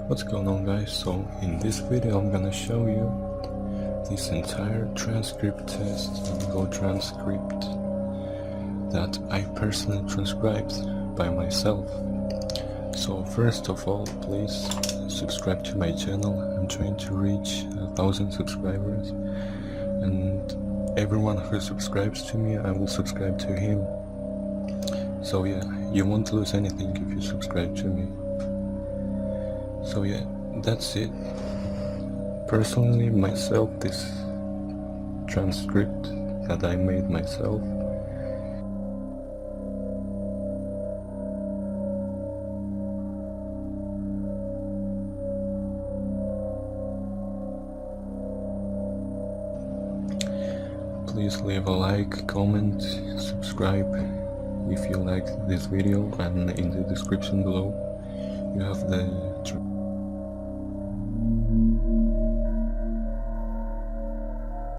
What's going on, guys? So in this video I'm gonna show you this entire transcript test on Gotranscript that I personally transcribed by myself. So first of all, please subscribe to my channel. I'm trying to reach 1,000 subscribers, and everyone who subscribes to me, I will subscribe to him. So yeah, you won't lose anything if you subscribe to me. So yeah, that's it. Personally, myself, this transcript that I made myself, please leave a like, comment, subscribe if you liked this video, and in the description below you have the